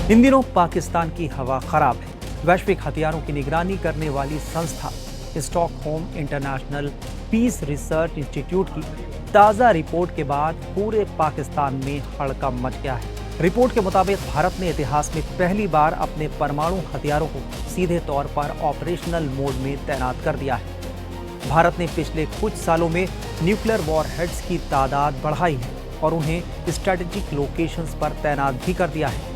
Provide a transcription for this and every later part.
इन दिनों पाकिस्तान की हवा खराब है। वैश्विक हथियारों की निगरानी करने वाली संस्था Stockholm International Peace Research Institute की ताज़ा रिपोर्ट के बाद पूरे पाकिस्तान में हड़कंप मच गया है। रिपोर्ट के मुताबिक भारत ने इतिहास में पहली बार अपने परमाणु हथियारों को सीधे तौर पर ऑपरेशनल मोड में तैनात कर दिया है। भारत ने पिछले कुछ सालों में न्यूक्लियर वॉरहेड्स की तादाद बढ़ाई है और उन्हें स्ट्रेटेजिक लोकेशंस पर तैनात भी कर दिया है।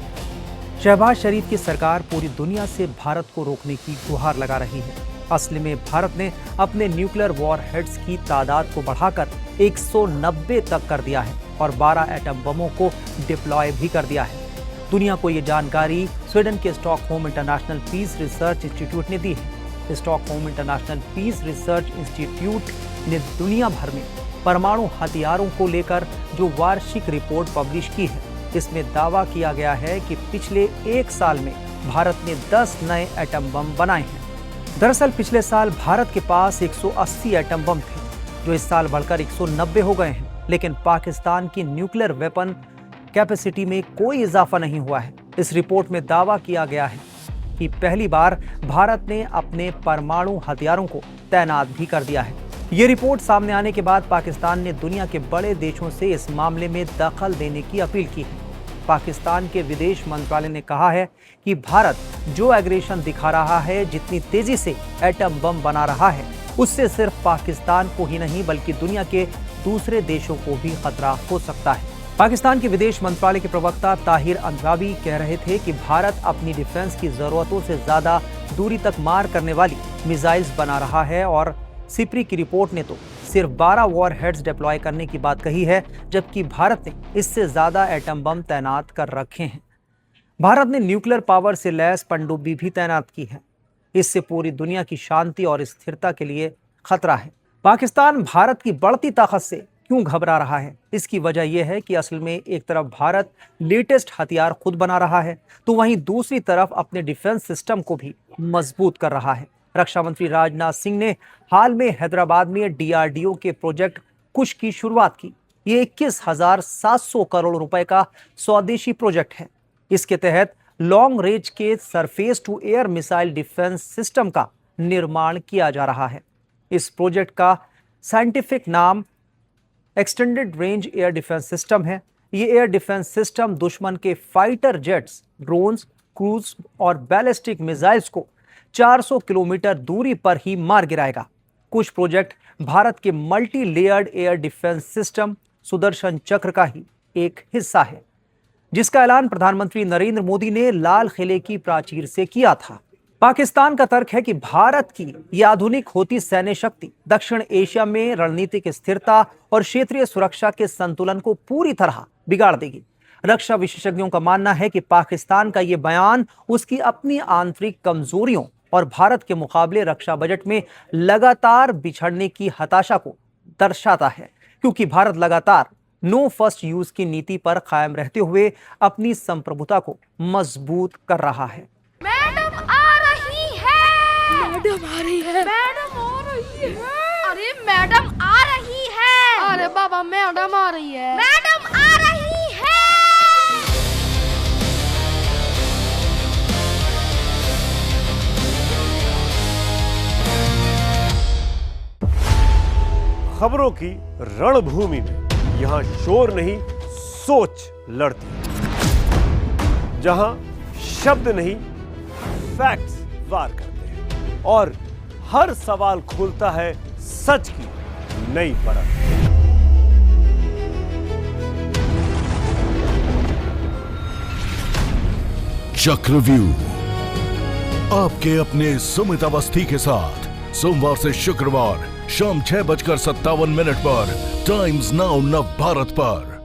शहबाज शरीफ की सरकार पूरी दुनिया से भारत को रोकने की गुहार लगा रही है। असली में भारत ने अपने न्यूक्लियर वॉरहेड्स की तादाद को बढ़ाकर 190 तक कर दिया है और 12 एटम बमों को डिप्लॉय भी कर दिया है। दुनिया को ये जानकारी स्वीडन के Stockholm International Peace Research Institute ने दी है। Stockholm International Peace Research Institute ने दुनिया भर में परमाणु हथियारों को लेकर जो वार्षिक रिपोर्ट पब्लिश की है, इसमें दावा किया गया है कि पिछले एक साल में भारत ने 10 नए एटम बम बनाए हैं। दरअसल पिछले साल भारत के पास 180 एटम बम थे, जो इस साल बढ़कर 190 हो गए हैं। लेकिन पाकिस्तान की न्यूक्लियर वेपन कैपेसिटी में कोई इजाफा नहीं हुआ है। इस रिपोर्ट में दावा किया गया है कि पहली बार भारत ने अपने परमाणु हथियारों को तैनात भी कर दिया है। ये रिपोर्ट सामने आने के बाद पाकिस्तान ने दुनिया के बड़े देशों से इस मामले में दखल देने की अपील की है। पाकिस्तान के विदेश मंत्रालय ने कहा है कि भारत जो एग्रेशन दिखा रहा है, जितनी तेजी से एटम बम बना रहा है, उससे सिर्फ पाकिस्तान को ही नहीं बल्कि दुनिया के दूसरे देशों को भी खतरा हो सकता है। पाकिस्तान के विदेश मंत्रालय के प्रवक्ता ताहिर अंद्राबी कह रहे थे कि भारत अपनी डिफेंस की जरूरतों से ज्यादा दूरी तक मार करने वाली मिसाइल्स बना रहा है और सिप्री की रिपोर्ट ने तो सिर्फ 12 वॉरहेड्स डिप्लॉय करने की बात कही है, जबकि भारत ने इससे ज्यादा एटम बम तैनात कर रखे हैं। भारत ने न्यूक्लियर पावर से लैस पनडुब्बी भी तैनात की है। इससे पूरी दुनिया की शांति और स्थिरता के लिए खतरा है। पाकिस्तान भारत की बढ़ती ताकत से क्यों घबरा रहा है? इसकी वजह यह है कि असल में एक तरफ भारत लेटेस्ट हथियार खुद बना रहा है, तो वहीं दूसरी तरफ अपने डिफेंस सिस्टम को भी मजबूत कर रहा है। रक्षा मंत्री राजनाथ सिंह ने हाल में हैदराबाद में DRDO के प्रोजेक्ट कुश की शुरुआत की। ये 21,700 करोड़ रुपए का स्वदेशी प्रोजेक्ट है। इसके तहत लॉन्ग रेंज के surface to air missile defence system का निर्माण किया जा रहा है। इस प्रोजेक्ट का साइंटिफिक नाम extended range air defence system है। ये एयर डिफेंस सिस्टम दुश्मन के फाइटर जेट्स, ड्रोन्स, क्रूज और बैलिस्टिक मिसाइल्स को 400 किलोमीटर दूरी पर ही मार गिराएगा। कुछ प्रोजेक्ट भारत के multi layered air defence system Sudarshan चक्र का ही एक हिस्सा है, जिसका ऐलान प्रधानमंत्री नरेंद्र मोदी ने लाल किले की प्राचीर से किया था। पाकिस्तान का तर्क है कि भारत की यह आधुनिक होती सैन्य शक्ति दक्षिण एशिया में रणनीतिक स्थिरता और क्षेत्रीय सुरक्षा के संतुलन को पूरी तरह बिगाड़ देगी। रक्षा विशेषज्ञों का मानना है कि पाकिस्तान का यह बयान उसकी अपनी आंतरिक कमजोरियों और भारत के मुकाबले रक्षा बजट में लगातार बिछड़ने की हताशा को दर्शाता है, क्योंकि भारत लगातार नो फर्स्ट यूज की नीति पर कायम रहते हुए अपनी संप्रभुता को मजबूत कर रहा है। मैडम आ रही है। मैडम आ रही है। मैडम आ रही है। अरे मैडम आ रही है। अरे बाबा मैडम आ रही है। मैडम आ रही है। खबरों की रणभूमि में यहां शोर नहीं सोच लड़ती है, जहां शब्द नहीं फैक्ट्स वार करते हैं और हर सवाल खोलता है सच की नई परत। चक्रव्यूह आपके अपने सुमित अवस्थी के साथ सोमवार से शुक्रवार शाम 6:57 पर टाइम्स नाउ नव भारत पर।